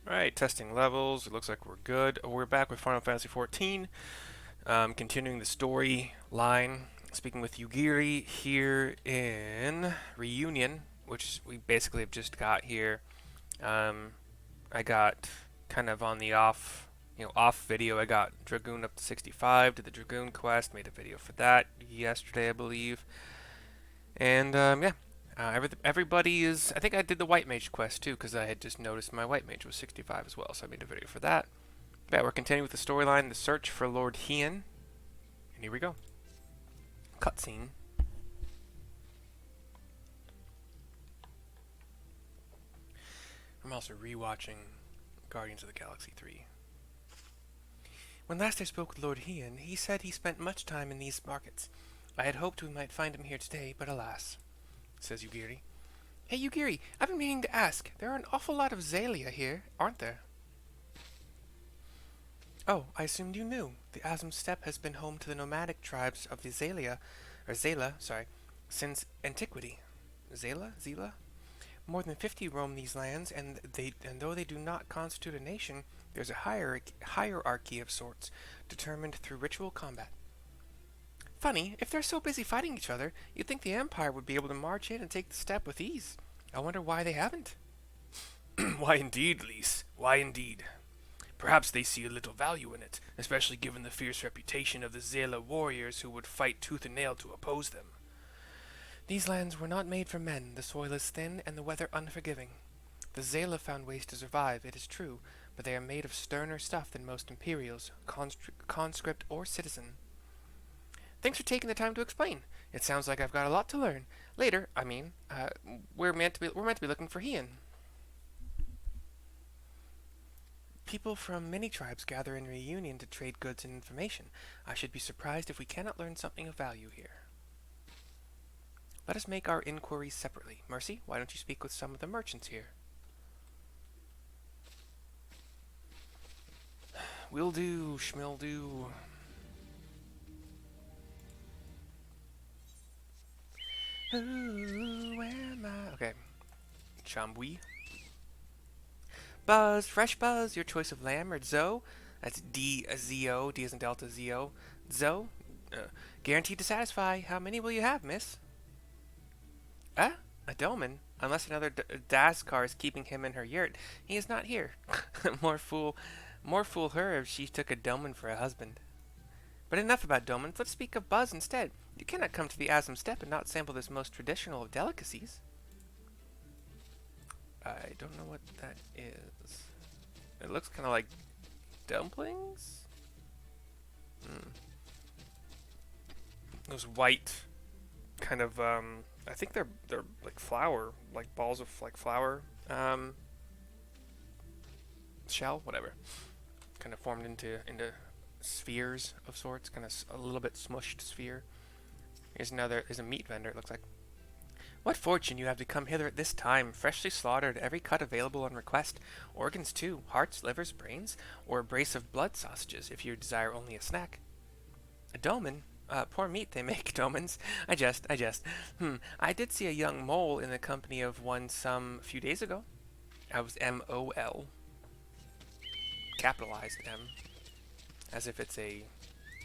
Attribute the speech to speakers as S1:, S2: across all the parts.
S1: Alright, testing levels. It looks like we're good. We're back with Final Fantasy XIV. Continuing the story line. Speaking with Yugiri here in Reunion, which we basically have just got here. Um, I got kind of on the off video. I got Dragoon up to 65, did the Dragoon quest, made a video for that yesterday, I believe. And yeah, everybody is. I think I did the White Mage quest too, because I had just noticed my White Mage was 65 as well, so I made a video for that. Yeah, we're continuing with the storyline, the search for Lord Hien. And here we go. Cutscene. I'm also rewatching Guardians of the Galaxy 3. When last I spoke with Lord Hien, he said he spent much time in these markets. I had hoped we might find him here today, but alas, says Yugiri. Hey Yugiri, I've been meaning to ask. There are an awful lot of Zalia here, aren't there? Oh, I assumed you knew. The Azum Steppe has been home to the nomadic tribes of the Zala, since antiquity. Zela? More than 50 roam these lands, and though they do not constitute a nation, there's a hierarchy of sorts, determined through ritual combat. Funny, if they're so busy fighting each other, you'd think the Empire would be able to march in and take the steppe with ease. I wonder why they haven't. Why indeed, Lise. Why indeed. Perhaps they see a little value in it, especially given the fierce reputation of the Zela warriors who would fight tooth and nail to oppose them. These lands were not made for men. The soil is thin and the weather unforgiving. The Zela found ways to survive, it is true, but they are made of sterner stuff than most Imperials, conscript or citizen. Thanks for taking the time to explain. It sounds like I've got a lot to learn. Later, we're meant to be looking for Hien. People from many tribes gather in Reunion to trade goods and information. I should be surprised if we cannot learn something of value here. Let us make our inquiries separately. Mercy, why don't you speak with some of the merchants here? Will do, schmill do. Who am I? Okay. Chambui. Buzz, fresh Buzz, your choice of lamb or Zo? That's D-Z-O, D as in Delta, Z-O. Zo? Guaranteed to satisfy. How many will you have, miss? A Doman? Unless another Daskar is keeping him in her yurt. He is not here. more fool her if she took a Doman for a husband. But enough about Domans, let's speak of Buzz instead. You cannot come to the Azum Steppe and not sample this most traditional of delicacies. I don't know what that is. It looks kind of like dumplings? Those white kind of, I think they're like flour, like balls of like flour, shell, whatever. Kind of formed into spheres of sorts, kind of a little bit smushed sphere. There's a meat vendor, it looks like. What fortune you have to come hither at this time, freshly slaughtered, every cut available on request, organs too, hearts, livers, brains, or a brace of blood sausages, if you desire only a snack. A Doman? Poor meat they make, Domans. I jest. I did see a young mole in the company of one some few days ago. I was M-O-L. Capitalized M. As if it's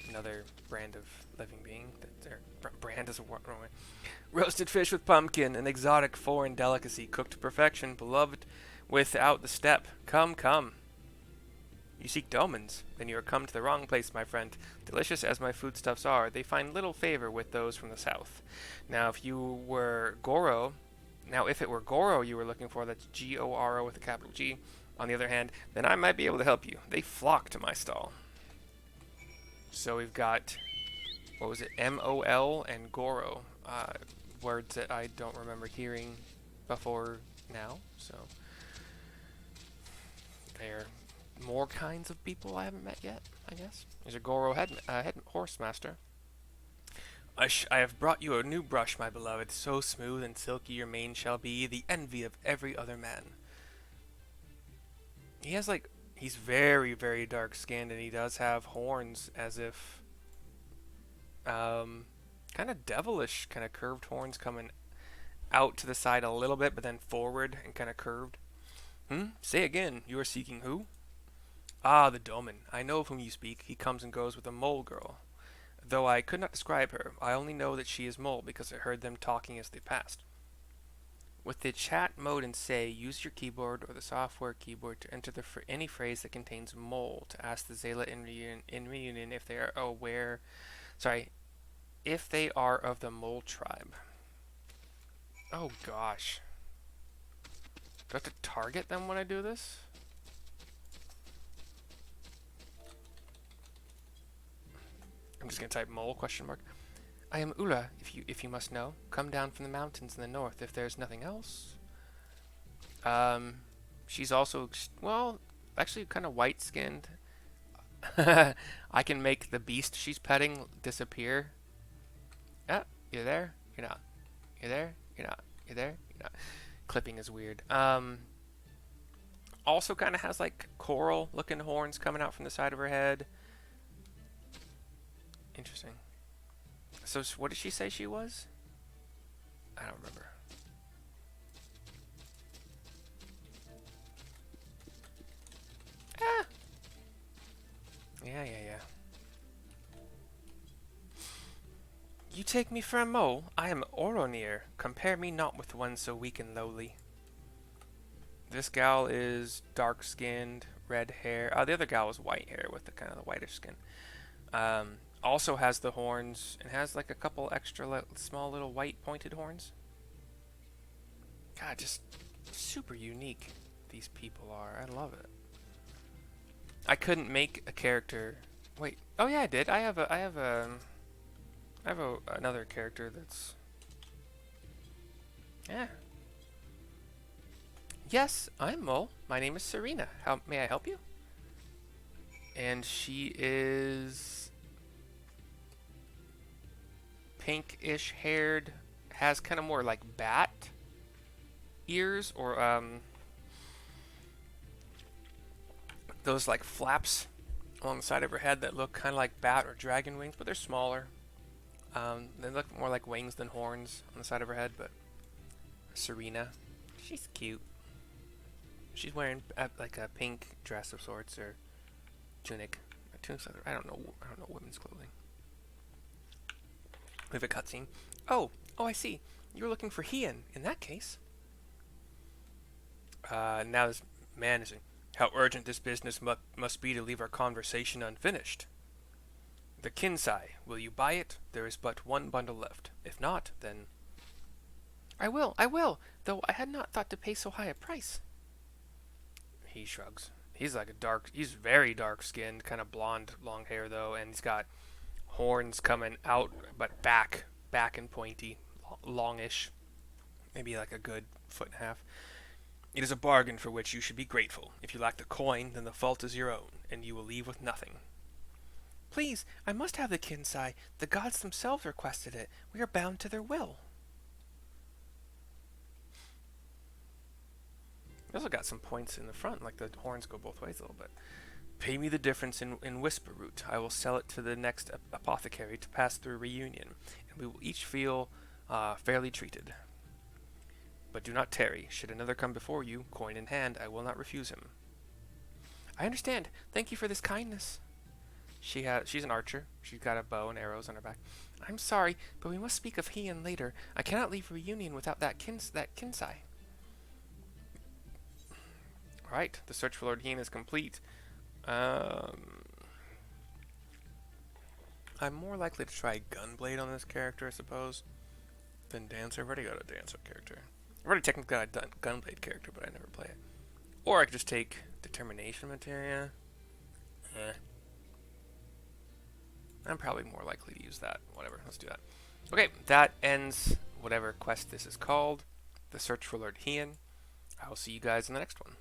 S1: another brand of living being. Brand is a wrong way. Roasted fish with pumpkin, an exotic foreign delicacy, cooked to perfection, beloved without the step. Come. You seek Domans, then you are come to the wrong place, my friend. Delicious as my foodstuffs are, they find little favor with those from the south. Now, if it were Goro you were looking for, that's G-O-R-O with a capital G, on the other hand, then I might be able to help you. They flock to my stall. So we've got, what was it, M-O-L and Goro, words that I don't remember hearing before now, so they're more kinds of people I haven't met yet, I guess. There's a Goro head horse master. I have brought you a new brush, my beloved, so smooth and silky your mane shall be, the envy of every other man. He's very, very dark skinned, and he does have horns, as if, kind of devilish, kind of curved horns coming out to the side a little bit, but then forward and kind of curved. Say again, you are seeking who? Ah, the Doman. I know of whom you speak. He comes and goes with a mole girl. Though I could not describe her, I only know that she is mole because I heard them talking as they passed. With the chat mode and say, use your keyboard or the software keyboard to enter any phrase that contains mole to ask the Zayla in reunion if they are aware, sorry, if they are of the mole tribe. Oh gosh. Do I have to target them when I do this? I'm just gonna type mole question mark. I am Ula, if you must know. Come down from the mountains in the north if there's nothing else. She's also, well, actually kind of white-skinned. I can make the beast she's petting disappear. Ah, you're there? You're not. You're there? You're not. You're there? You're not. Clipping is weird. Also kind of has like coral-looking horns coming out from the side of her head. Interesting. So what did she say she was? I don't remember. Ah! Yeah. You take me for a mole? I am Oronir. Compare me not with one so weak and lowly. This gal is dark-skinned, red hair. The other gal was white hair with the kind of the whitish skin. Also has the horns and has like a couple extra small little white pointed horns. God, just super unique these people are. I love it. I couldn't make a character. Wait. Oh yeah, I did. I have another character that's. Yeah. Yes, I'm Mole. My name is Serena. How may I help you? And she is pinkish haired, has kind of more like bat ears or those like flaps along the side of her head that look kind of like bat or dragon wings, but they're smaller. They look more like wings than horns on the side of her head, but Serena, she's cute. She's wearing like a pink dress of sorts or tunic. I don't know women's clothing. We have a cutscene. Oh, I see. You're looking for Hien. In that case. Now this man is. How urgent this business must be to leave our conversation unfinished. The Kinsai. Will you buy it? There is but one bundle left. If not, then. I will. Though I had not thought to pay so high a price. He shrugs. He's very dark-skinned, kind of blonde, long hair though, and he's got horns coming out, but back and pointy, longish, maybe like a good foot and a half. It is a bargain for which you should be grateful. If you lack the coin, then the fault is your own, and you will leave with nothing. Please, I must have the Kinsai. The gods themselves requested it. We are bound to their will. They also got some points in the front, like the horns go both ways a little bit. Pay me the difference in whisper root. I will sell it to the next apothecary to pass through reunion, and we will each feel fairly treated. But do not tarry. Should another come before you, coin in hand, I will not refuse him. I understand. Thank you for this kindness. She's an archer. She's got a bow and arrows on her back. I'm sorry, but we must speak of Hien later. I cannot leave reunion without that Kinsai. Alright, the search for Lord Hien is complete. I'm more likely to try Gunblade on this character, I suppose, than Dancer. I've already got a Dancer character. I've already technically got a Gunblade character, but I never play it. Or I could just take Determination Materia. I'm probably more likely to use that. Whatever, let's do that. Okay, that ends whatever quest this is called. The search for Lord Hien. I will see you guys in the next one.